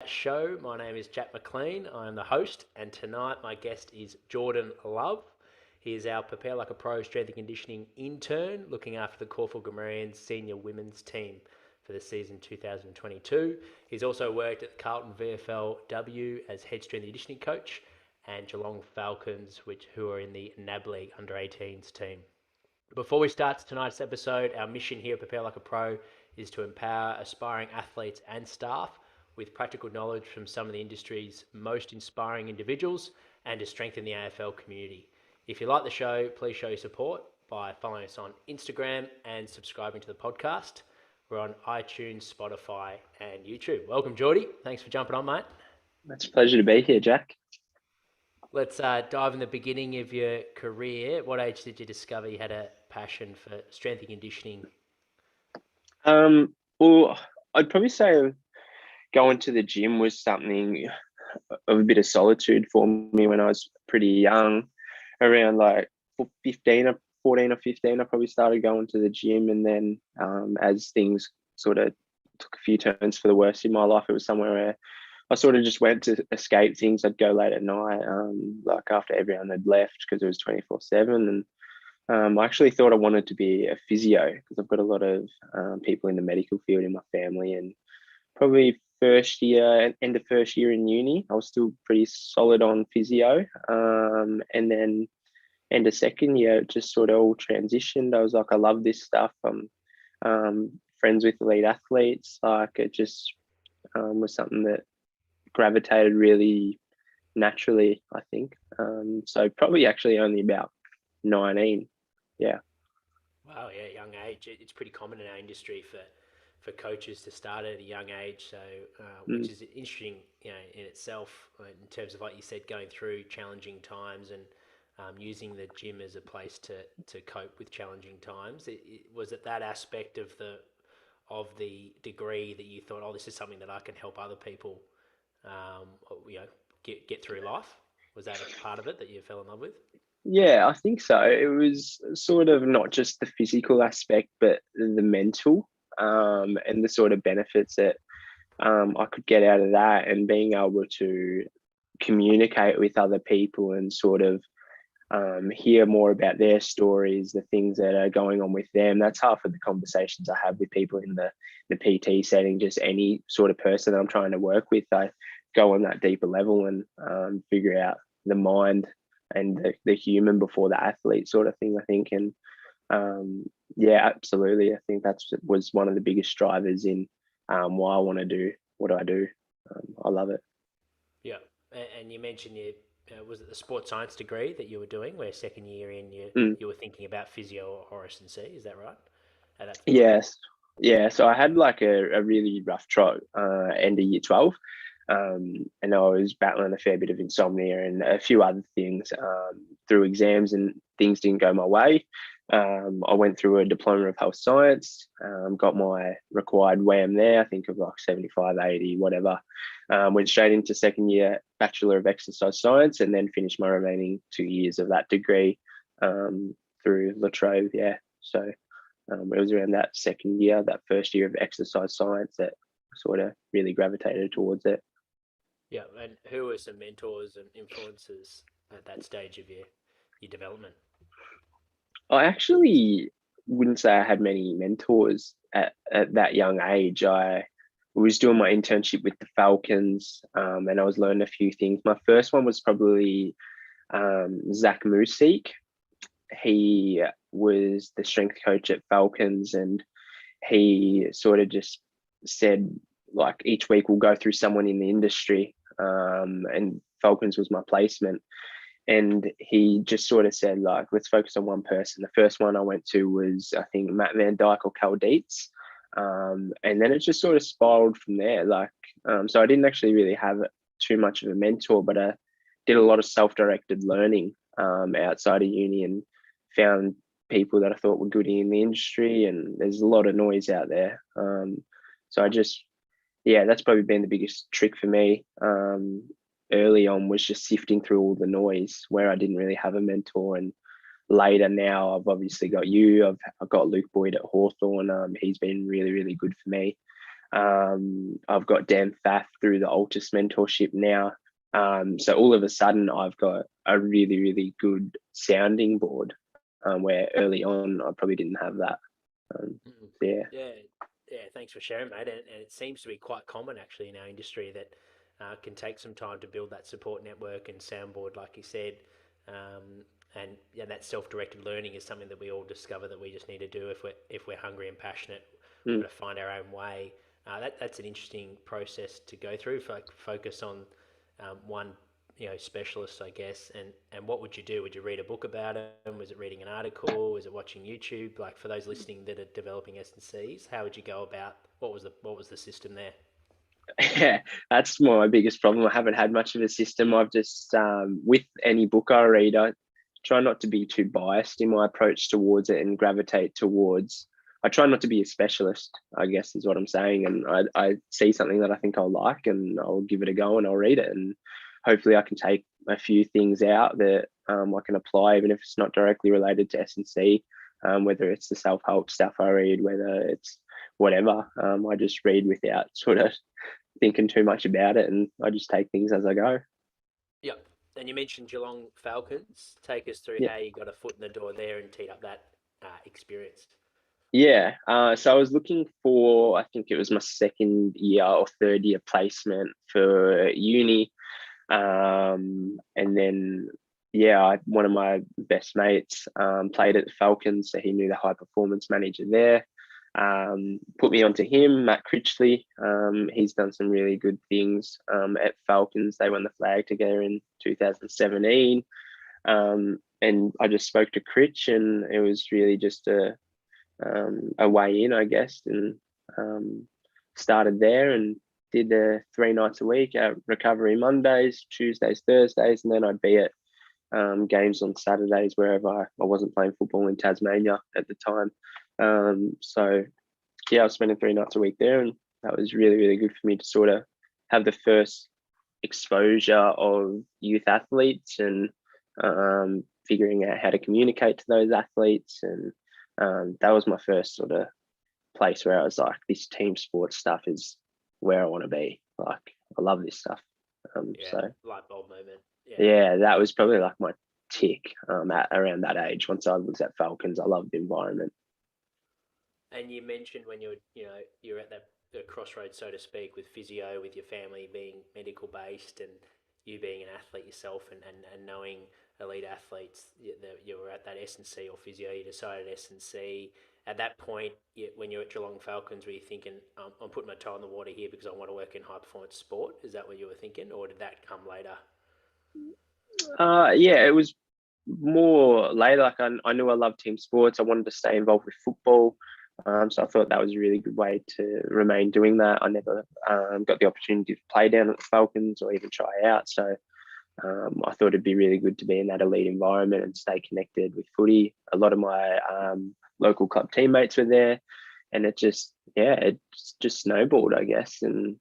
show. My name is Jack McLean. I am the host, and tonight my guest is Jordan Love. He is our Prepare Like a Pro strength and conditioning intern, looking after the Caulfield Grammarians senior women's team for the season 2022. He's also worked at the Carlton VFLW as head strength and conditioning coach, and Geelong Falcons, who are in the NAB League under 18s team. Before we start tonight's episode, our mission here at Prepare Like a Pro is to empower aspiring athletes and staff with practical knowledge from some of the industry's most inspiring individuals and to strengthen the AFL community. If you like the show, please show your support by following us on Instagram and subscribing to the podcast. We're on iTunes, Spotify, and YouTube. Welcome, Jordy. Thanks for jumping on, mate. It's a pleasure to be here, Jack. Let's dive in the beginning of your career. At what age did you discover you had a passion for strength and conditioning? Well, I'd probably say going to the gym was something of a bit of solitude for me when I was pretty young. Around like 14 or 15, I probably started going to the gym, and then as things sort of took a few turns for the worse in my life, it was somewhere where I sort of just went to escape things. I'd go late at night, like after everyone had left, because it was 24/7. And I actually thought I wanted to be a physio because I've got a lot of people in the medical field in my family. And probably end of first year in uni, I was still pretty solid on physio. And then end of second year, it just sort of all transitioned. I was like, I love this stuff. I'm friends with elite athletes. Like it just was something that gravitated really naturally, I think. So probably actually only about 19. Yeah. Wow, yeah, young age. It's pretty common in our industry for coaches to start at a young age. So, which is interesting, in itself, in terms of, like you said, going through challenging times and using the gym as a place to cope with challenging times. Was it that aspect of the degree that you thought, oh, this is something that I can help other people, get through life? Was that a part of it that you fell in love with? Yeah, I think so. It was sort of not just the physical aspect, but the mental, and the sort of benefits that I could get out of that, and being able to communicate with other people and sort of hear more about their stories, the things that are going on with them. That's half of the conversations I have with people in the PT setting, just any sort of person that I'm trying to work with. I go on that deeper level and figure out the mind and the human before the athlete sort of thing, I think. And yeah, absolutely. I think was one of the biggest drivers in why I want to do what I do. I love it. Yeah, and you mentioned was it the sports science degree that you were doing, where second year in you were thinking about physio or RS&C? Is that right? Yes. Yeah. So I had like a really rough trot end of year 12. And I was battling a fair bit of insomnia and a few other things through exams, and things didn't go my way. I went through a Diploma of Health Science, got my required WAM there, I think of like 75, 80, whatever. Went straight into second year Bachelor of Exercise Science, and then finished my remaining 2 years of that degree through La Trobe. Yeah. So it was around that second year, that first year of exercise science, that sort of really gravitated towards it. Yeah, and who were some mentors and influences at that stage of your development? I actually wouldn't say I had many mentors at that young age. I was doing my internship with the Falcons, and I was learning a few things. My first one was probably Zach Musiek. He was the strength coach at Falcons, and he sort of just said, like, each week we'll go through someone in the industry, and Falcons was my placement. And he just sort of said, like, let's focus on one person. The first one I went to was, I think, Matt Van Dyke or Cal Dietz. And then it just sort of spiraled from there. Like, so I didn't actually really have too much of a mentor, but I did a lot of self-directed learning outside of uni, and found people that I thought were good in the industry. And there's a lot of noise out there. So I just, yeah, that's probably been the biggest trick for me. Early on was just sifting through all the noise where I didn't really have a mentor. And later now, I've obviously got you. I've got Luke Boyd at Hawthorn. He's been really, really good for me. I've got Dan Fath through the Altus mentorship now. So all of a sudden I've got a really, really good sounding board, where early on I probably didn't have that. Yeah. Yeah, thanks for sharing, mate. And it seems to be quite common actually in our industry that can take some time to build that support network and soundboard, like you said. And yeah, that self-directed learning is something that we all discover that we just need to do if we're hungry and passionate. We've got to find our own way. That's an interesting process to go through. Focus on one specialist, I guess. And what would you do? Would you read a book about it? Was it reading an article? Was it watching YouTube? Like for those listening that are developing S&Cs, how would you go about? What was the system there? Yeah, that's my biggest problem. I haven't had much of a system. I've just, with any book I read, I try not to be too biased in my approach towards it and gravitate towards. I try not to be a specialist, I guess is what I'm saying. And I see something that I think I'll like and I'll give it a go and I'll read it. And hopefully I can take a few things out that I can apply, even if it's not directly related to S&C, whether it's the self-help stuff I read, whether it's whatever. I just read without sort of thinking too much about it, and I just take things as I go. Yep. And you mentioned Geelong Falcons. Take us through Yeah. how you got a foot in the door there and teed up that experience. Yeah. So I was looking for, I think it was my second year or third year placement for uni. And then, yeah, one of my best mates played at the Falcons, so he knew the high performance manager there. Put me onto him, Matt Critchley. He's done some really good things at Falcons. They won the flag together in 2017. And I just spoke to Critch, and it was really just a way in, I guess, and started there and did 3 nights a week at recovery Mondays, Tuesdays, Thursdays, and then I'd be at games on Saturdays wherever I wasn't playing football in Tasmania at the time. So yeah, I was spending 3 nights a week there, and that was really, really good for me to sort of have the first exposure of youth athletes and figuring out how to communicate to those athletes. And that was my first sort of place where I was like, this team sports stuff is where I want to be. Like, I love this stuff. So light bulb moment. Yeah, that was probably like my tick at around that age. Once I was at Falcons, I loved the environment. And you mentioned when you're at the crossroads, so to speak, with physio, with your family being medical based, and you being an athlete yourself, and knowing elite athletes, you were at that S&C or physio. You decided S&C. At that point, when you're at Geelong Falcons, were you thinking, I'm putting my toe in the water here because I want to work in high performance sport? Is that what you were thinking, or did that come later? Yeah, it was more later. Like I knew I loved team sports. I wanted to stay involved with football. So I thought that was a really good way to remain doing that. I never got the opportunity to play down at the Falcons or even try out. So I thought it'd be really good to be in that elite environment and stay connected with footy. A lot of my local club teammates were there, and it just snowballed, I guess. And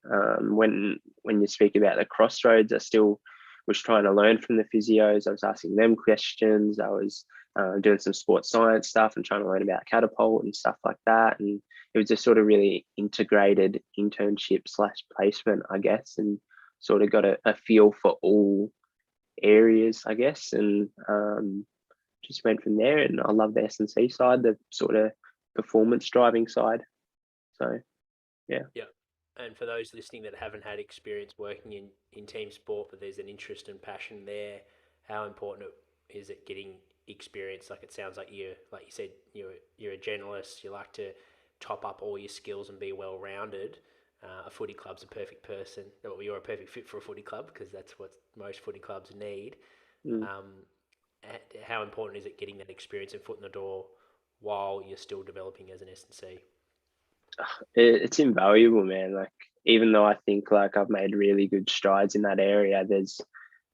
when you speak about the crossroads, I still was trying to learn from the physios. I was asking them questions. I was doing some sports science stuff and trying to learn about catapult and stuff like that. And it was just sort of really integrated internship / placement, I guess, and sort of got a feel for all areas, I guess, and just went from there. And I love the S&C side, the sort of performance driving side. So, yeah. Yeah. And for those listening that haven't had experience working in team sport, but there's an interest and passion there, how important is it getting experience? Like it sounds like you said, you're a generalist. You like to top up all your skills and be well rounded. A footy club's a perfect person. Or you're a perfect fit for a footy club because that's what most footy clubs need. How important is it getting that experience and foot in the door while you're still developing as an S&C? It's invaluable, man. Like, even though I think like I've made really good strides in that area, there's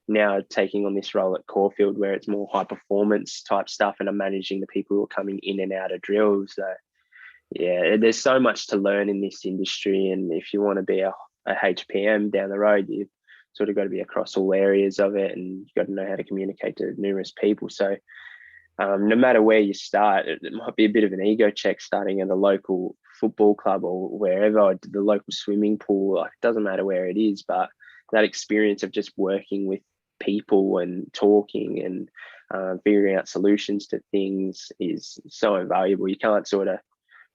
now taking on this role at Caulfield where it's more high performance type stuff, and I'm managing the people who are coming in and out of drills. So yeah, there's so much to learn in this industry, and if you want to be a HPM down the road, you've sort of got to be across all areas of it, and you've got to know how to communicate to numerous people. So no matter where you start, it might be a bit of an ego check starting at a local football club or wherever, or the local swimming pool, like, it doesn't matter where it is, but that experience of just working with people and talking and figuring out solutions to things is so invaluable. You can't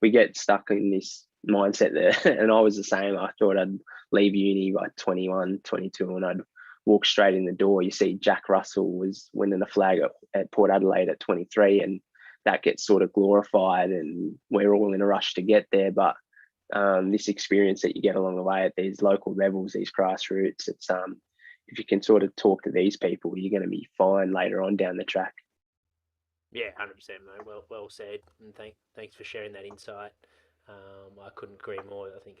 we get stuck in this mindset there. And I was the same. I thought I'd leave uni by 21, 22, and I'd walk straight in the door. You see Jack Russell was winning the flag at Port Adelaide at 23, and that gets sort of glorified, and we're all in a rush to get there. But this experience that you get along the way at these local levels, these grassroots, it's if you can sort of talk to these people, you're going to be fine later on down the track. Yeah, 100%, mate. Well said, and thanks for sharing that insight. I couldn't agree more. I think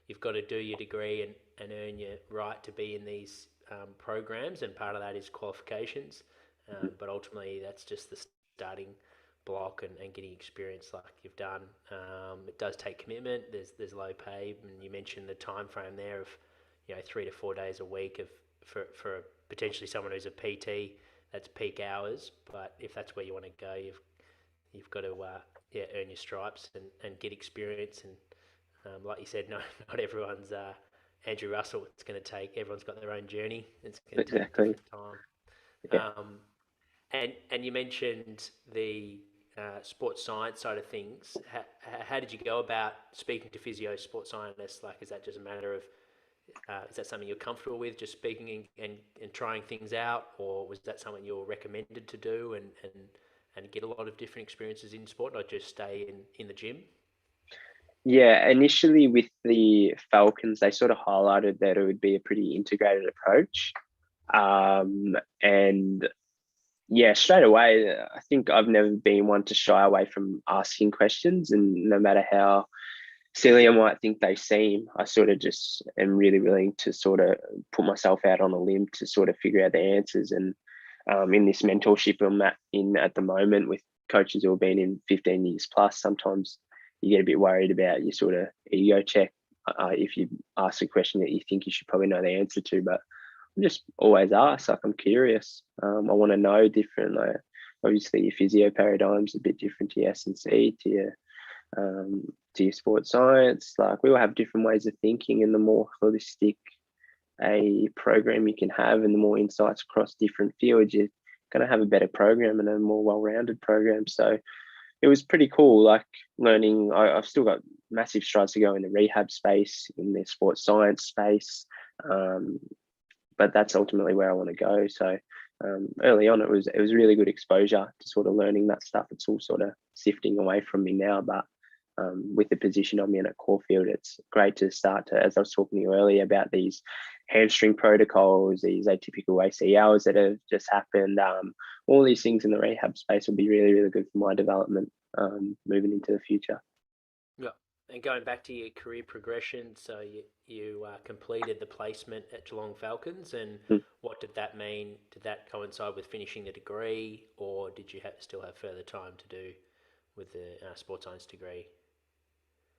you've got to do your degree and earn your right to be in these programs, and part of that is qualifications. But ultimately, that's just the starting block and getting experience like you've done. It does take commitment. There's low pay, and you mentioned the time frame there of 3 to 4 days a week for potentially someone who's a PT. That's peak hours, but if that's where you want to go, you've got to earn your stripes and get experience. And like you said, not everyone's Andrew Russell. It's going to take. Everyone's got their own journey. It's going to take different time. Yeah. And you mentioned the sports science side of things. How did you go about speaking to physio sports scientists? Like, is that just a matter of is that something you're comfortable with, just speaking and trying things out, or was that something you're recommended to do and get a lot of different experiences in sport, not just stay in the gym? Yeah, initially with the Falcons, they sort of highlighted that it would be a pretty integrated approach. And yeah, straight away, I think I've never been one to shy away from asking questions, and no matter how silly I might think they seem, I sort of just am really willing to sort of put myself out on a limb to sort of figure out the answers. And in this mentorship I'm at the moment with coaches who have been in 15 years plus, sometimes you get a bit worried about your sort of ego check if you ask a question that you think you should probably know the answer to. But I'm just always ask, like, I'm curious. I want to know different. Like, obviously your physio paradigm's a bit different to your S&C, to your sports science. Like, we all have different ways of thinking, and the more holistic a program you can have and the more insights across different fields, you're going to have a better program and a more well-rounded program. So it was pretty cool, like, learning. I've still got massive strides to go in the rehab space, in the sports science space, but that's ultimately where I want to go. So early on, it was really good exposure to sort of learning that stuff. It's all sort of sifting away from me now, but with the position I'm in at Caulfield, it's great to start to, as I was talking to you earlier about these hamstring protocols, these atypical AC hours that have just happened. All these things in the rehab space will be really, really good for my development moving into the future. Yeah. And going back to your career progression, so you completed the placement at Geelong Falcons, and what did that mean? Did that coincide with finishing the degree, or did you still have further time to do with the sports science degree?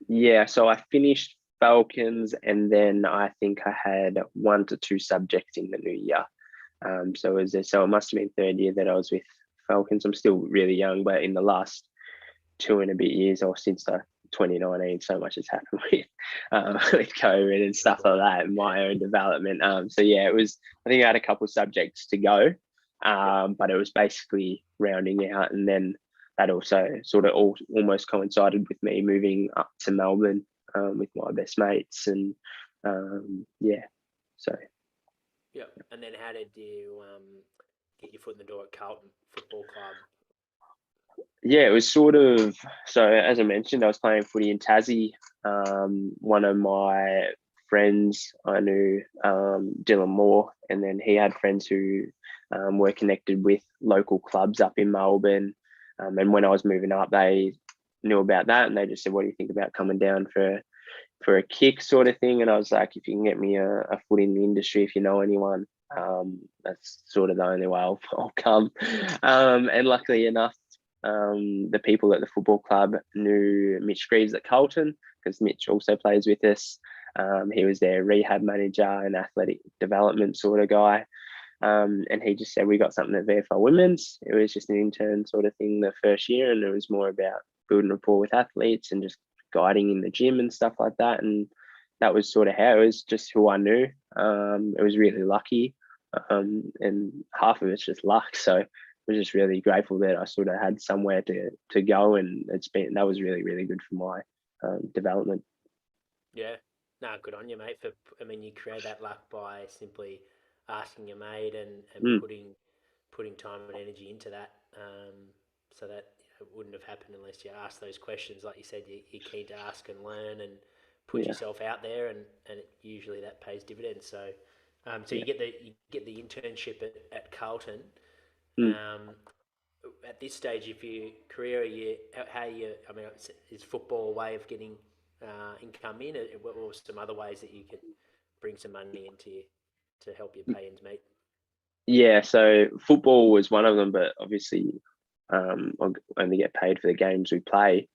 Yeah, so I finished Falcons, and then I think I had 1 to 2 subjects in the new year. So it must have been third year that I was with Falcons. I'm still really young, but in the last 2 and a bit years, or since 2019, so much has happened with COVID and stuff like that, and my own development. So yeah, I think I had a couple of subjects to go, but it was basically rounding out, and then that also sort of almost coincided with me moving up to Melbourne with my best mates, and yeah, so. Yeah, and then how did you get your foot in the door at Carlton Football Club? Yeah, it was sort of, so as I mentioned, I was playing footy in Tassie. One of my friends I knew, Dylan Moore, and then he had friends who were connected with local clubs up in Melbourne. And when I was moving up, they knew about that, and they just said, "What do you think about coming down for a kick," sort of thing? And I was like, "If you can get me a foot in the industry, if you know anyone, that's sort of the only way I'll come." And luckily enough, the people at the football club knew Mitch Greaves at Carlton, because Mitch also plays with us. He was their rehab manager and athletic development sort of guy. And he just said, "We got something at VFL Women's." It was just an intern sort of thing the first year, and it was more about building rapport with athletes and just guiding in the gym and stuff like that. And that was sort of how it was, just who I knew. It was really lucky, and half of it's just luck. So I was just really grateful that I sort of had somewhere to go, and that was really, really good for my development. Yeah. No, good on you, mate. You create that luck by simply asking your mate and Mm, putting time and energy into that. So that it wouldn't have happened unless you asked those questions. Like you said, you're keen to ask and learn and put yeah, yourself out there, and usually that pays dividends. So yeah. you get the internship at Carlton. Mm. Um, at this stage of your career, how you? Is football a way of getting income in? What were some other ways that you could bring some money into you to help you pay ends meet? Yeah, so football was one of them, but obviously, I only get paid for the games we play.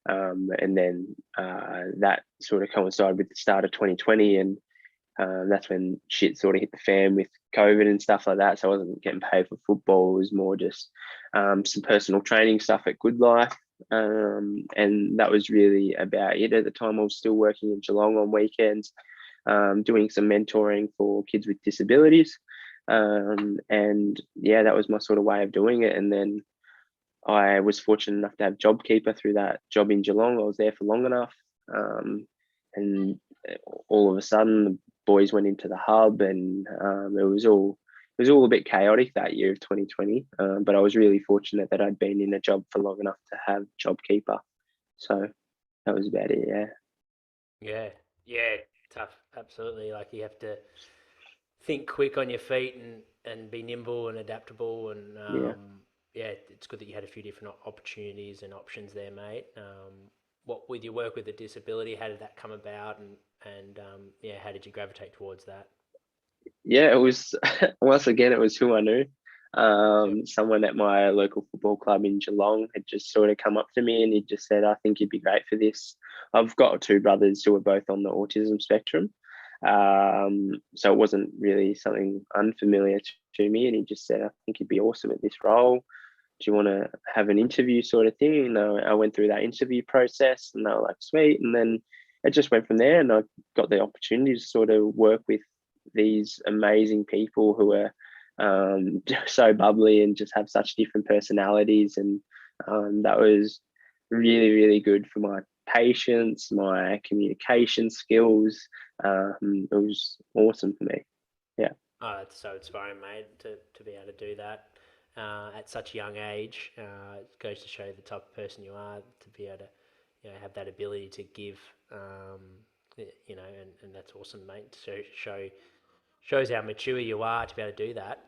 And then that sort of coincided with the start of 2020, and that's when shit sort of hit the fan with COVID and stuff like that. So I wasn't getting paid for football. It was more just some personal training stuff at Goodlife. And that was really about it. At the time, I was still working in Geelong on weekends, doing some mentoring for kids with disabilities. And yeah, that was my sort of way of doing it. And then I was fortunate enough to have JobKeeper through that job in Geelong. I was there for long enough. And all of a sudden, the boys went into the hub, and it was all a bit chaotic that year of 2020. But I was really fortunate that I'd been in a job for long enough to have JobKeeper. So that was about it. Yeah. Yeah, yeah, tough. Absolutely. Like you have to think quick on your feet and be nimble and adaptable. And Yeah. yeah, it's good that you had a few different opportunities and options there, mate. What with your work with a disability, how did that come about? And yeah, how did you gravitate towards that? Yeah, it was once again, it was who I knew. Yep. Someone at my local football club in Geelong had just sort of come up to me, and he just said, I think you'd be great for this. I've got two brothers who are both on the autism spectrum. So it wasn't really something unfamiliar to me. And he just said, I think you'd be awesome at this role. Do you want to have an interview sort of thing? And I went through that interview process, and they were like, sweet. And then it just went from there. And I got the opportunity to sort of work with these amazing people who are so bubbly and just have such different personalities. And that was really, really good for my patience, my communication skills. It was awesome for me. Yeah. Oh, that's so inspiring, mate, to be able to do that at such a young age. It goes to show the type of person you are to be able to, have that ability to give, and that's awesome, mate. So shows how mature you are to be able to do that.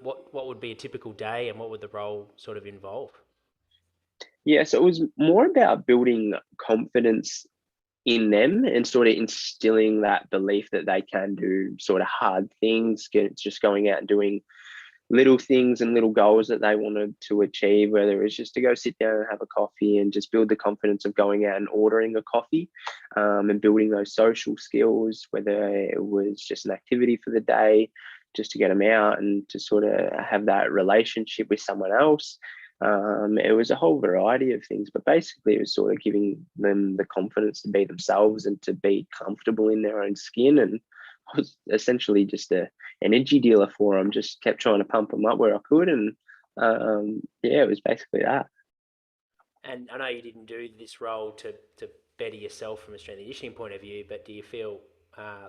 What would be a typical day, and what would the role sort of involve? Yeah. So it was more about building confidence in them and sort of instilling that belief that they can do sort of hard things, just going out and doing little things and little goals that they wanted to achieve, whether it's just to go sit down and have a coffee, and just build the confidence of going out and ordering a coffee, and building those social skills, whether it was just an activity for the day, just to get them out and to sort of have that relationship with someone else. It was a whole variety of things, but basically it was sort of giving them the confidence to be themselves and to be comfortable in their own skin. And I was essentially just a energy dealer for them. Just kept trying to pump them up where I could, and yeah, it was basically that. And I know you didn't do this role to better yourself from a strength and conditioning point of view, but do you feel,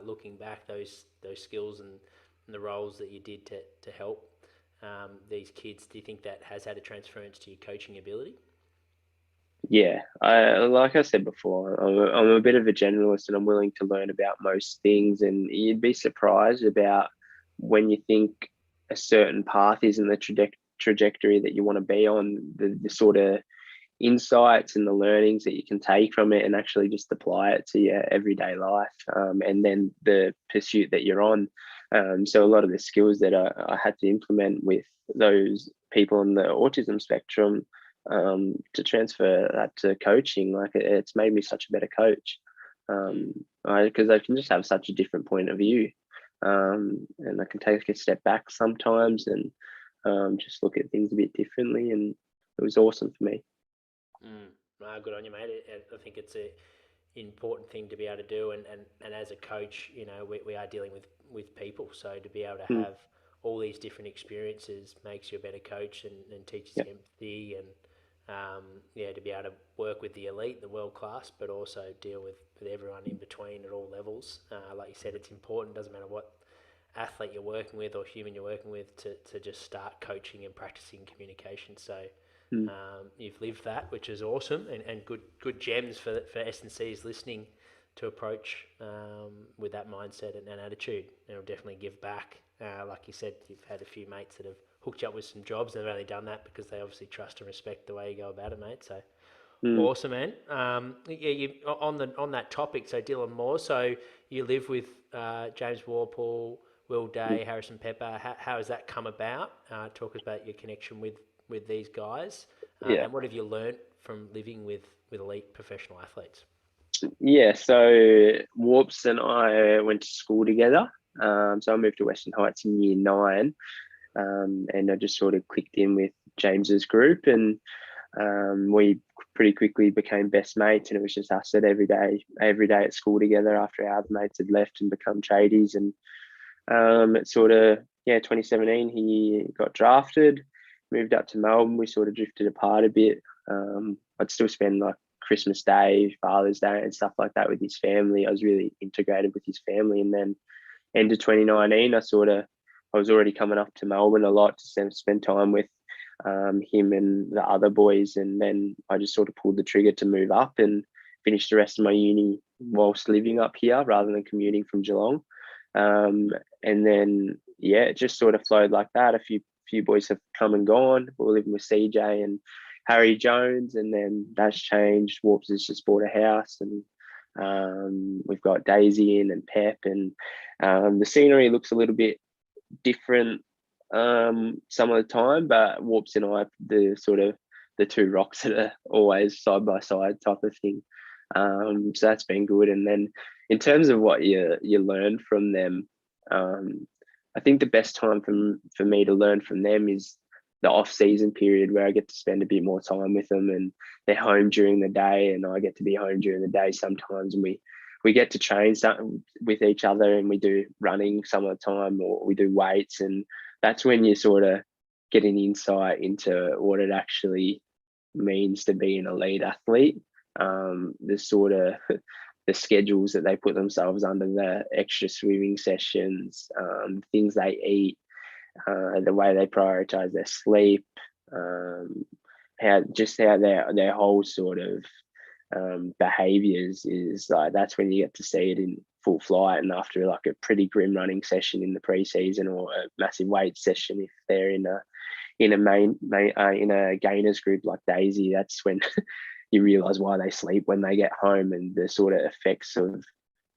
looking back, those skills and the roles that you did to help these kids, do you think that has had a transference to your coaching ability? Yeah, like I said before, I'm a bit of a generalist, and I'm willing to learn about most things. And you'd be surprised about when you think a certain path is in the trajectory that you want to be on, the sort of insights and the learnings that you can take from it and actually just apply it to your everyday life, and then the pursuit that you're on. So a lot of the skills that I had to implement with those people on the autism spectrum, to transfer that to coaching, like it's made me such a better coach, Mm. because I can just have such a different point of view, and I can take a step back sometimes, and just look at things a bit differently. And it was awesome for me. Mm. No, good on you, mate. I think important thing to be able to do. And as a coach, we are dealing with people. So to be able to Mm. have all these different experiences makes you a better coach and teaches Yeah. you empathy and to be able to work with the elite, the world class, but also deal with everyone in between at all levels. Like you said, it's important. Doesn't matter what athlete you're working with or human you're working with to just start coaching and practicing communication. So Mm. you've lived that, which is awesome, and good gems for S&Cs listening to approach with that mindset and attitude. And it'll definitely give back. Like you said, you've had a few mates that have hooked you up with some jobs, and they've only done that because they obviously trust and respect the way you go about it, mate. So Mm. awesome, man. You on that topic. So Dylan Moore. So you live with James Warple, Will Mm. Day, Harrison Pepper. How has that come about? Talk about your connection with these guys, Yeah. and what have you learnt from living with elite professional athletes? Yeah. So Warps and I went to school together. So I moved to Western Heights in year 9, and I just sort of clicked in with James's group, and we pretty quickly became best mates, and it was just us at every day at school together after our other mates had left and become tradies. And it's sort of 2017 he got drafted, moved up to Melbourne. We sort of drifted apart a bit. I'd still spend like Christmas Day, Father's Day, and stuff like that with his family. I was really integrated with his family, and then end of 2019, I was already coming up to Melbourne a lot to spend time with him and the other boys, and then I just sort of pulled the trigger to move up and finish the rest of my uni whilst living up here rather than commuting from Geelong. And then it just sort of flowed like that. A few boys have come and gone. We were living with CJ and Harry Jones, and then that's changed. Warps has just bought a house, and we've got Daisy in and Pep, and the scenery looks a little bit different some of the time, but Warps and I, the sort of the two rocks that are always side by side type of thing. So that's been good. And then in terms of what you learn from them, I think the best time for me to learn from them is the off season period where I get to spend a bit more time with them, and they're home during the day and I get to be home during the day sometimes, and we get to train with each other, and we do running some of the time, or we do weights, and that's when you sort of get an insight into what it actually means to be an elite athlete. The sort of the schedules that they put themselves under, the extra swimming sessions, things they eat, the way they prioritize their sleep, how their whole sort of behaviors is like, that's when you get to see it in full flight. And after like a pretty grim running session in the preseason, or a massive weight session, if they're in a gainers group like Daisy, that's when you realize why they sleep when they get home, and the sort of effects of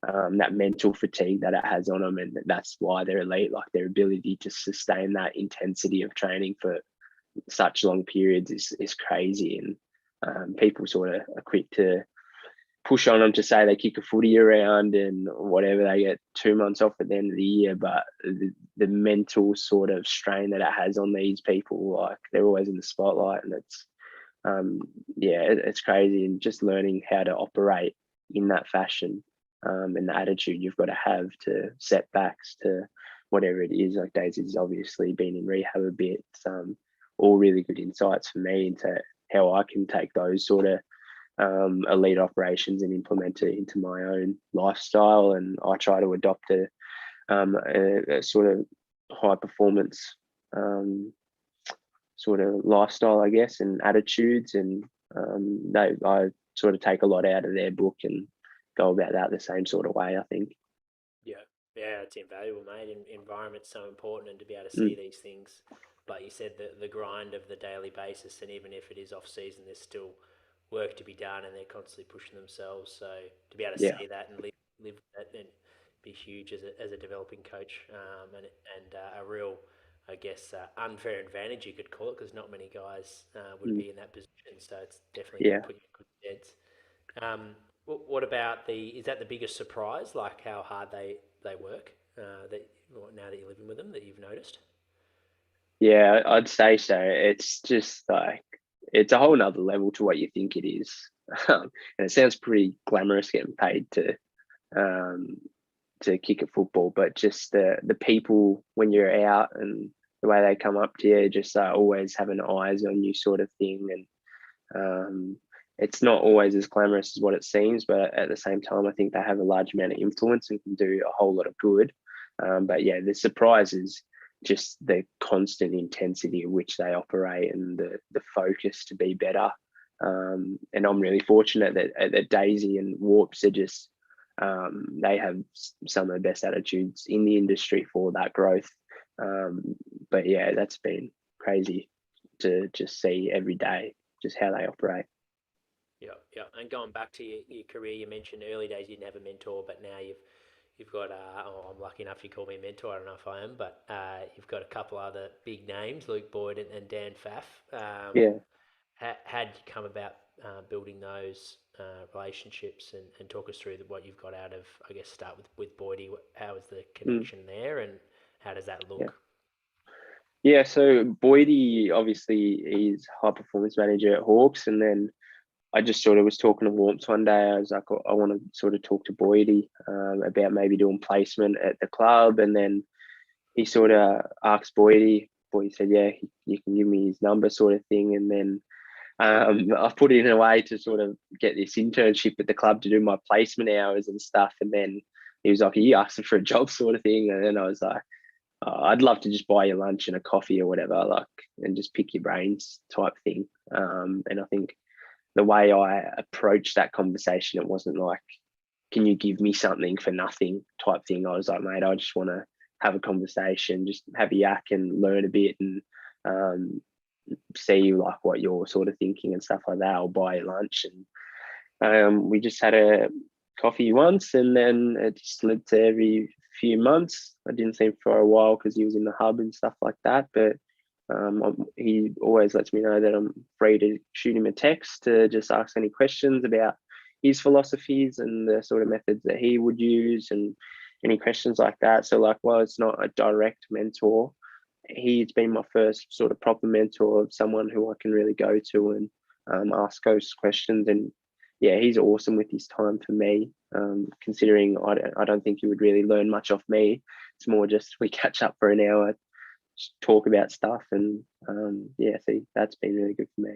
that mental fatigue that it has on them, and that's why they're elite. Like their ability to sustain that intensity of training for such long periods is crazy. And people sort of are quick to push on them to say they kick a footy around and whatever, they get 2 months off at the end of the year, but the mental sort of strain that it has on these people, like they're always in the spotlight, and it's crazy. And just learning how to operate in that fashion, and the attitude you've got to have to setbacks, to whatever it is. Like Daisy's obviously been in rehab a bit. All really good insights for me into how I can take those sort of elite operations and implement it into my own lifestyle. And I try to adopt a sort of high performance sort of lifestyle, I guess, and attitudes. And I sort of take a lot out of their book and go about that the same sort of way, I think. Yeah, it's invaluable, mate. Environment's so important, and to be able to see Mm. these things, like you said, the grind of the daily basis, and even if it is off season, there's still work to be done, and they're constantly pushing themselves. So to be able to Yeah. see that and live that, and be huge as a developing coach, and a real, I guess, unfair advantage you could call it, because not many guys would Mm. be in that position. So it's definitely going to Yeah. put you in good steads. What about is that the biggest surprise, like how hard they work, now that you're living with them, that you've noticed? Yeah, I'd say so. It's just like, it's a whole nother level to what you think it is. and it sounds pretty glamorous getting paid to kick a football, but just the people when you're out and the way they come up to you, just always having eyes on you, sort of thing. And it's not always as glamorous as what it seems, but at the same time, I think they have a large amount of influence and can do a whole lot of good. But yeah, the surprise is just the constant intensity of which they operate and the focus to be better. And I'm really fortunate that Daisy and Warps are just they have some of the best attitudes in the industry for that growth. But yeah, that's been crazy to just see every day just how they operate. Yeah, yeah. And going back to your career, you mentioned early days you didn't have a mentor, but now you've got. I'm lucky enough you call me a mentor. I don't know if I am, but you've got a couple other big names, Luke Boyd and Dan Pfaff. Yeah. How did you come about building those relationships and talk us through what you've got out of, I guess, start with Boydie. How is the Mm, connection there and how does that yeah. look? Yeah, so Boydie obviously is high performance manager at Hawks, and then I just sort of was talking to Warmth one day. I was like, I want to sort of talk to Boydie about maybe doing placement at the club, and then he sort of asked Boydie. Boydie said, "Yeah, you can give me his number," sort of thing, and then I've put it in a way to sort of get this internship at the club to do my placement hours and stuff. And then he was like, "Are you asking for a job," sort of thing. And then I was like, I'd love to just buy you lunch and a coffee or whatever, like, and just pick your brains type thing. And I think the way I approached that conversation, it wasn't like, can you give me something for nothing type thing. I was like, mate, I just want to have a conversation, just have a yak and learn a bit and see like what you're sort of thinking and stuff like that. I'll buy you lunch. And we just had a coffee once, and then it just led to every few months. I didn't see him for a while because he was in the hub and stuff like that, but he always lets me know that I'm free to shoot him a text to just ask any questions about his philosophies and the sort of methods that he would use and any questions like that. So like, while it's not a direct mentor, he's been my first sort of proper mentor of someone who I can really go to and ask those questions. And yeah, he's awesome with his time for me. Considering I don't think he would really learn much off me. It's more just we catch up for an hour, talk about stuff, and yeah, see, that's been really good for me.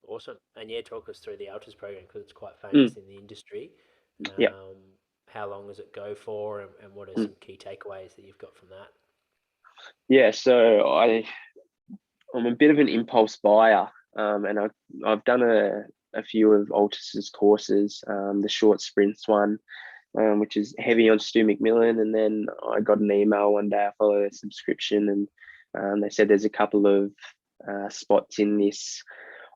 Awesome. And yeah, talk us through the Altus program because it's quite Mm, famous in the industry. yeah. Um, how long does it go for and what are Mm, some key takeaways that you've got from that? yeah. So I'm a bit of an impulse buyer, and I've done a few of Altus's courses, the short sprints one, which is heavy on Stu McMillan. And then I got an email one day, I followed a subscription, and they said there's a couple of spots in this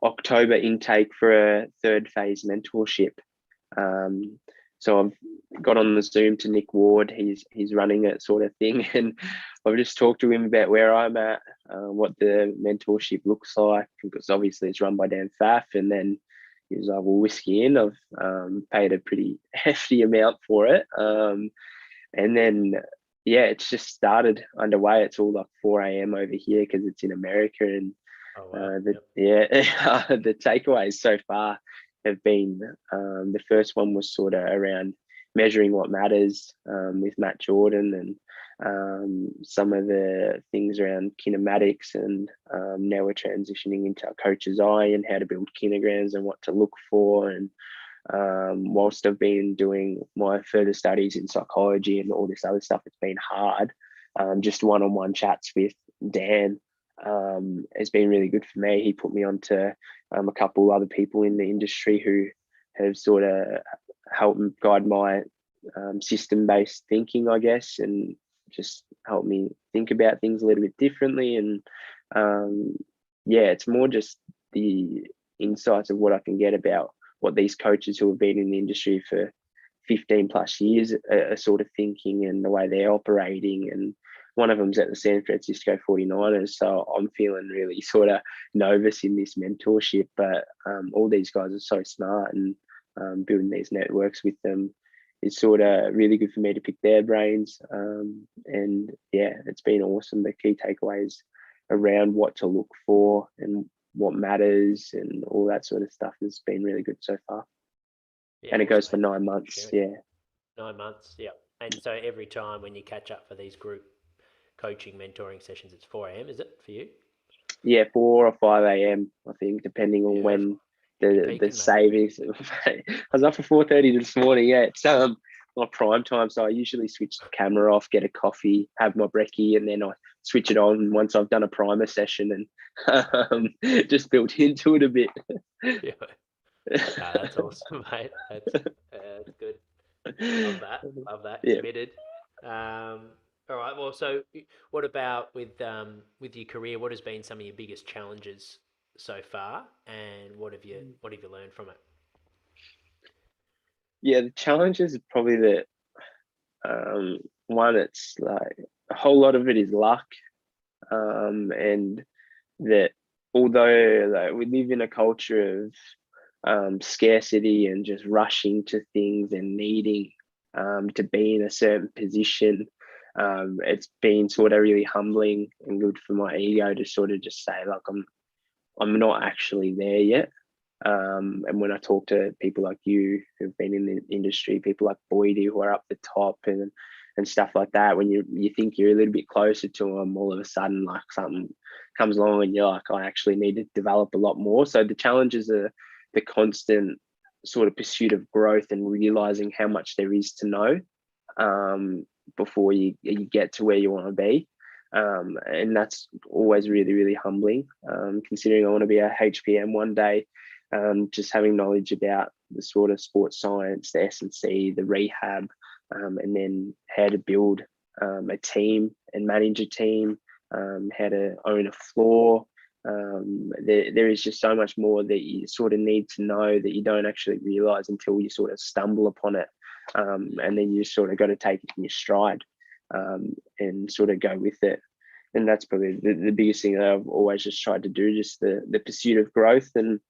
October intake for a third phase mentorship. Um, so I've got on the Zoom to Nick Ward. He's running it, sort of thing, and I've just talked to him about where I'm at, what the mentorship looks like, because obviously it's run by Dan Pfaff. And then he was like, "Well, whiskey in." I've paid a pretty hefty amount for it, and then yeah, it's just started underway. It's all like 4 a.m. over here because it's in America, and Oh, wow. Yep. the takeaways so far have been the first one was sort of around measuring what matters with Matt Jordan, and some of the things around kinematics, and now we're transitioning into our coach's eye and how to build kinograms and what to look for. And whilst I've been doing my further studies in psychology and all this other stuff, it's been hard. Just one-on-one chats with Dan has been really good for me. He put me on to a couple other people in the industry who have sort of helped guide my system-based thinking, I guess, and just help me think about things a little bit differently. And yeah, it's more just the insights of what I can get about what these coaches who have been in the industry for 15 plus years are sort of thinking and the way they're operating. And one of them's at the San Francisco 49ers. So I'm feeling really sort of nervous in this mentorship, but all these guys are so smart, and building these networks with them is sort of really good for me to pick their brains. And yeah, it's been awesome. The key takeaways around what to look for and what matters and all that sort of stuff has been really good so far. Yeah, and it awesome, goes for mate. 9 months. Yeah. 9 months, yeah. And so every time when you catch up for these group coaching, mentoring sessions, it's 4 a.m., is it, for you? Yeah, 4 or 5 a.m. I think, depending on Beautiful. when You be the peaking, mate. savings. I was up for 4:30 this morning. Yeah, it's my prime time, so I usually switch the camera off, get a coffee, have my brekkie, and then I switch it on once I've done a primer session and just built into it a bit. Yeah. No, that's awesome, mate. That's good. Love that. Love that. Yeah. Committed. All right. Well, so what about with your career? What has been some of your biggest challenges so far, and what have you learned from it? Yeah, the challenges are probably that one, it's like a whole lot of it is luck, and that although like, we live in a culture of scarcity and just rushing to things and needing to be in a certain position, it's been sort of really humbling and good for my ego to sort of just say, like, I'm not actually there yet. And when I talk to people like you who've been in the industry, people like Boydie who are up the top and stuff like that, when you think you're a little bit closer to them, all of a sudden like something comes along and you're like, I actually need to develop a lot more. So the challenges are the constant sort of pursuit of growth and realizing how much there is to know before you get to where you want to be. And that's always really, really humbling, considering I want to be a HPM one day. Just having knowledge about the sort of sports science, the S&C, the rehab, and then how to build a team and manage a team, how to own a floor. There is just so much more that you sort of need to know that you don't actually realize until you sort of stumble upon it. And then you sort of got to take it in your stride and sort of go with it. And that's probably the biggest thing that I've always just tried to do, just the pursuit of growth and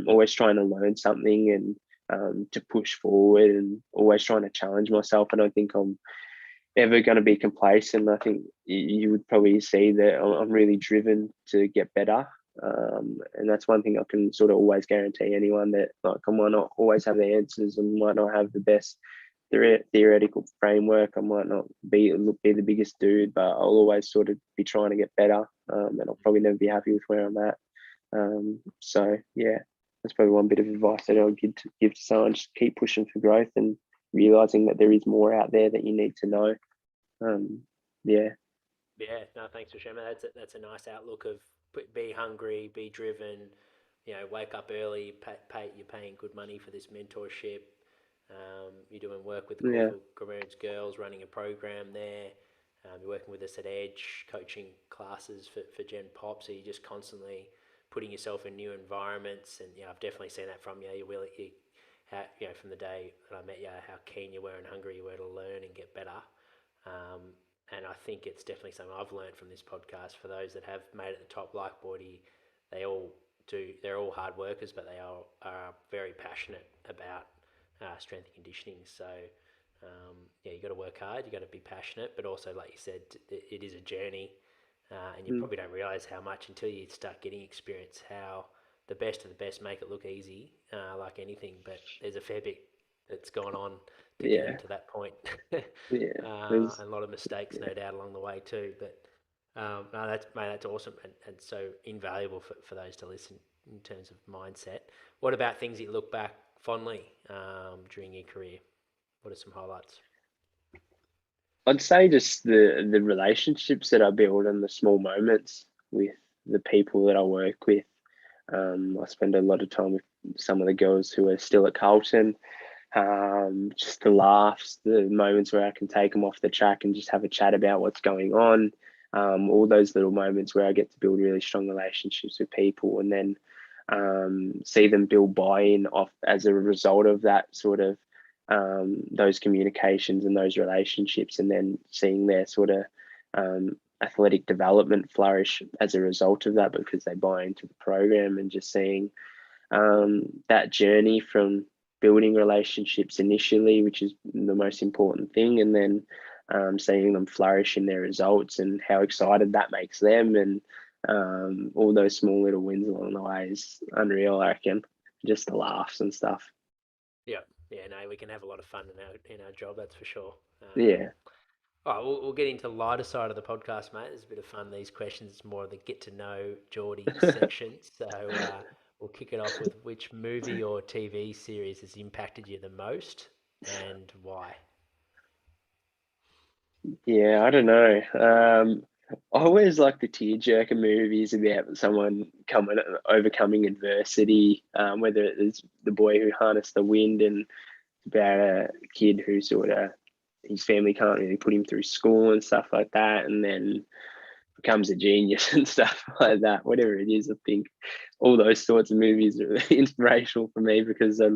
always trying to learn something and to push forward and always trying to challenge myself. I don't think I'm ever going to be complacent. I think you would probably see that I'm really driven to get better. And that's one thing I can sort of always guarantee anyone, that like I might not always have the answers and might not have the best theoretical framework. I might not be the biggest dude, but I'll always sort of be trying to get better. And I'll probably never be happy with where I'm at. So yeah, that's probably one bit of advice that I would give to someone. Just keep pushing for growth and realizing that there is more out there that you need to know. Yeah. Yeah, no, thanks for sharing that. That's a nice outlook of be hungry, be driven, wake up early, you're paying good money for this mentorship. You're doing work with the Caulfield Grammarians girls, running a program there. You're working with us at Edge, coaching classes for Gen Pop. So you're just constantly putting yourself in new environments. And I've definitely seen that from you. From the day that I met you, how keen you were and hungry you were to learn and get better. And I think it's definitely something I've learned from this podcast. For those that have made it to the top, like Jordy, they're all hard workers, but they are very passionate about strength and conditioning. So you got to work hard, you got to be passionate, but also, like you said, it is a journey, and you probably don't realize how much until you start getting experience how the best of the best make it look easy, like anything. But there's a fair bit that's gone on to get to that point. And a lot of mistakes, no doubt, along the way too. But no, that's awesome and so invaluable for those to listen in terms of mindset. What about things that you look back fondly during your career? What are some highlights? I'd say just the relationships that I build and the small moments with the people that I work with. I spend a lot of time with some of the girls who are still at Carlton. Just the laughs, the moments where I can take them off the track and just have a chat about what's going on. All those little moments where I get to build really strong relationships with people, and then see them build buy-in off as a result of that sort of those communications and those relationships, and then seeing their sort of athletic development flourish as a result of that because they buy into the program, and just seeing that journey from building relationships initially, which is the most important thing, and then seeing them flourish in their results and how excited that makes them, and All those small little wins along the way is unreal, I reckon. Just the laughs and stuff. Yeah, no, we can have a lot of fun in our job, that's for sure. Yeah. All right, we'll get into the lighter side of the podcast, mate. There's a bit of fun. These questions, it's more of the get to know Geordie section. So we'll kick it off with which movie or TV series has impacted you the most and why? Yeah, I don't know. I always like the tearjerker movies about someone overcoming adversity, whether it's the boy who harnessed the wind and about a kid who sort of his family can't really put him through school and stuff like that, and then becomes a genius and stuff like that. Whatever it is, I think all those sorts of movies are really inspirational for me because I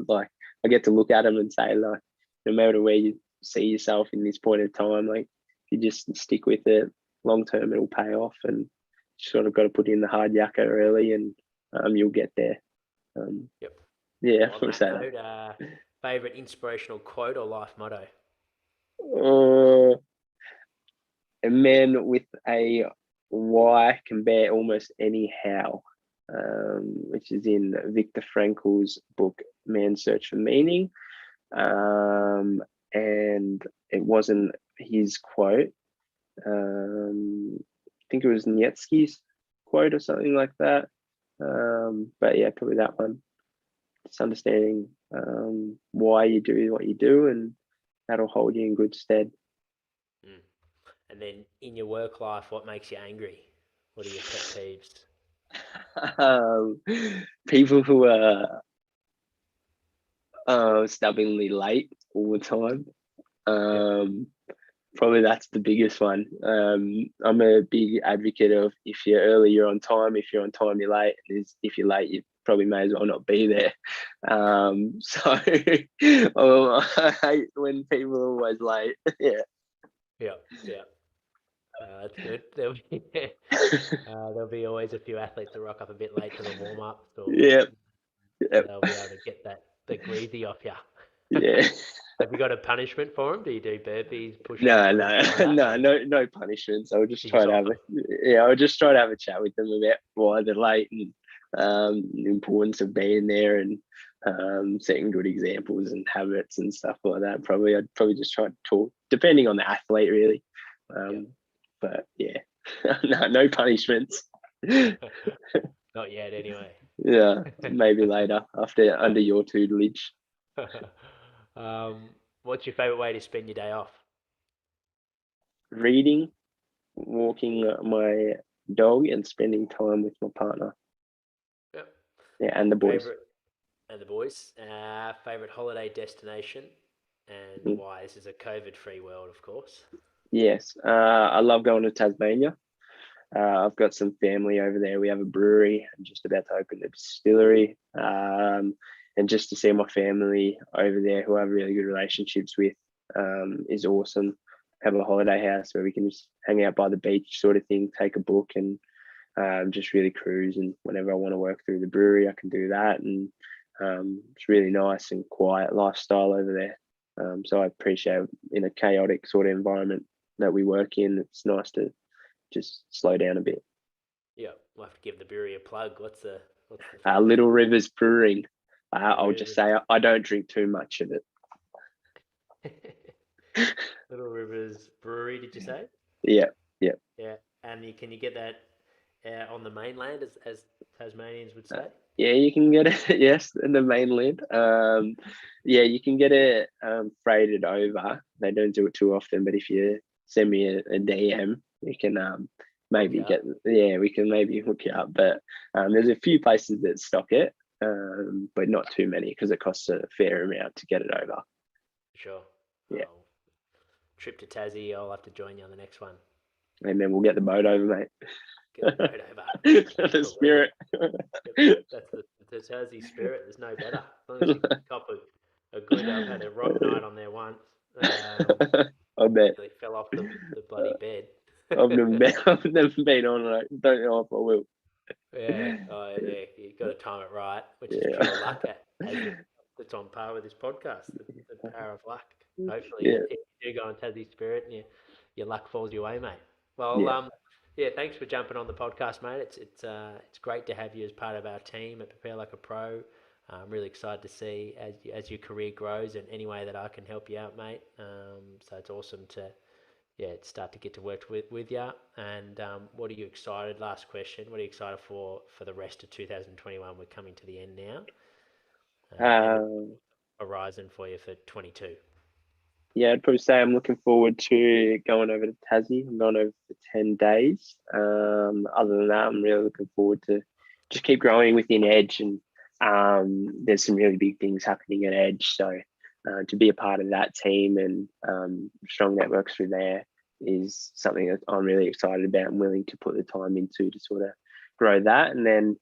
get to look at them and say like, no matter where you see yourself in this point of time, like if you just stick with it long term, it'll pay off, and you sort of got to put in the hard yakka early, and you'll get there. Yep. Yeah, Well, on I'll that say note, favorite inspirational quote or life motto? that. A man with a why can bear almost any how, which is in Viktor Frankl's book Man's Search for Meaning. And it wasn't his quote. I think it was Nietzsche's quote or something like that. But yeah, probably that one. Just understanding why you do what you do, and that'll hold you in good stead. Mm. And then in your work life, what makes you angry? What are your pet peeves? um, People who are stubbornly late all the time. Yep. Probably that's the biggest one. I'm a big advocate of if you're early, you're on time. If you're on time, you're late. And if you're late, you probably may as well not be there. So I hate when people are always late. Yeah. Yeah. That's good. There'll be always a few athletes that rock up a bit late to the warm ups, or Yeah. they'll be able to get the greasy off you. Yeah. Have you got a punishment for them? Do you do burpees, push ups, No, or no, anything like that? Or no punishments. I'll just you try just to off have them? I'll just try to have a chat with them about why they're late and the importance of being there and setting good examples and habits and stuff like that. I'd probably just try to talk, depending on the athlete, really. Yeah. But yeah, no punishments. Not yet, anyway. Yeah, maybe later after under your tutelage. um, what's your favourite way to spend your day off? Reading, walking my dog, and spending time with my partner. Yep. Yeah, and the boys. Favorite and the boys. Favorite holiday destination and Mm. why? This is a COVID-free world, of course. Yes, I love going to Tasmania. I've got some family over there. We have a brewery. I'm just about to open a distillery. And just to see my family over there who I have really good relationships with is awesome. Have a holiday house where we can just hang out by the beach sort of thing, take a book and just really cruise. And whenever I want to work through the brewery, I can do that. And it's really nice and quiet lifestyle over there. So I appreciate in a chaotic sort of environment that we work in, it's nice to just slow down a bit. Yeah, we'll have to give the brewery a plug. What's the Little Rivers Brewing. Little I'll just say I don't drink too much of it. Little Rivers Brewery, did you say? Yeah, yeah. Yeah, and can you get that on the mainland, as Tasmanians would say? Yeah, you can get it. Yes, in the mainland. Yeah, you can get it freighted over. They don't do it too often, but if you send me a DM, we can maybe Yeah, we can maybe hook you up. But there's a few places that stock it, but not too many because it costs a fair amount to get it over. sure. Yeah, Trip to Tassie, I'll have to join you on the next one. and then we'll get the boat over, mate. Get the boat over. The Absolutely. spirit. That's the Tassie spirit. There's no better. As long as you cop a good. I've had a rock night on there once. I bet. Nearly fell off the bloody bed. I've never been on it. I don't know if I will. Yeah, you got to time it right, which is Yeah. pure luck. It's on par with this podcast. The power of luck. Hopefully, Yeah. if you do go on Tassie Spirit, and your luck falls your way, mate. Well, Yeah. Yeah, thanks for jumping on the podcast, mate. It's great to have you as part of our team at Prepare Like a Pro. I'm really excited to see as your career grows and any way that I can help you out, mate. So it's awesome to start to get to work with you. And what are you excited? Last question. What are you excited for the rest of 2021? We're coming to the end now. And what Uh, horizon for you for 22? yeah, I'd probably say I'm looking forward to going over to Tassie. I'm going over for 10 days. Other than that, I'm really looking forward to just keep growing within Edge. And there's some really big things happening at Edge. So to be a part of that team and strong networks through there is something that I'm really excited about and willing to put the time into to sort of grow that. And then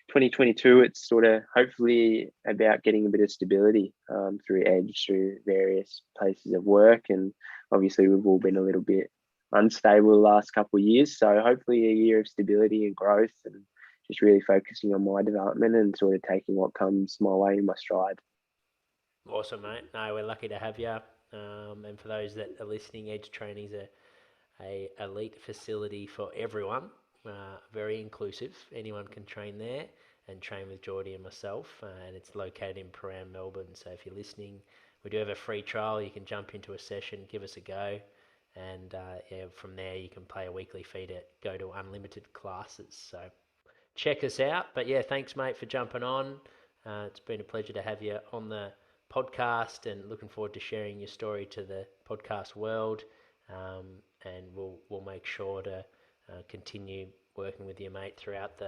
2022, it's sort of hopefully about getting a bit of stability through Edge, through various places of work. And obviously, we've all been a little bit unstable the last couple of years. So hopefully, a year of stability and growth and just really focusing on my development and sort of taking what comes my way in my stride. Awesome, mate. No, we're lucky to have you. And for those that are listening, Edge Training's a elite facility for everyone. Very inclusive. Anyone can train there and train with Jordy and myself. And it's located in Param, Melbourne. So if you're listening, we do have a free trial. You can jump into a session, give us a go, and from there you can pay a weekly fee to go to unlimited classes. So check us out. But yeah, thanks, mate, for jumping on. It's been a pleasure to have you on the podcast, and looking forward to sharing your story to the podcast world. And we'll make sure to continue working with you, mate, throughout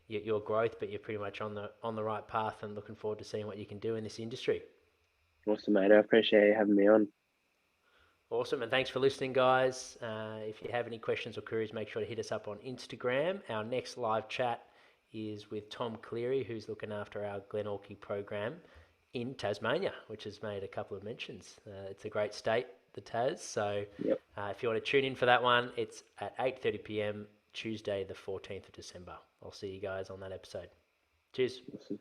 your growth. But you're pretty much on the right path, and looking forward to seeing what you can do in this industry. Awesome, mate. I appreciate you having me on. Awesome, and thanks for listening, guys. If you have any questions or queries, make sure to hit us up on Instagram. Our next live chat is with Tom Cleary, who's looking after our Glenorchy program in Tasmania, which has made a couple of mentions. It's a great state, the Tas. So Yep. if you want to tune in for that one, it's at 8:30 p.m. Tuesday, the 14th of December. I'll see you guys on that episode. Cheers. Awesome.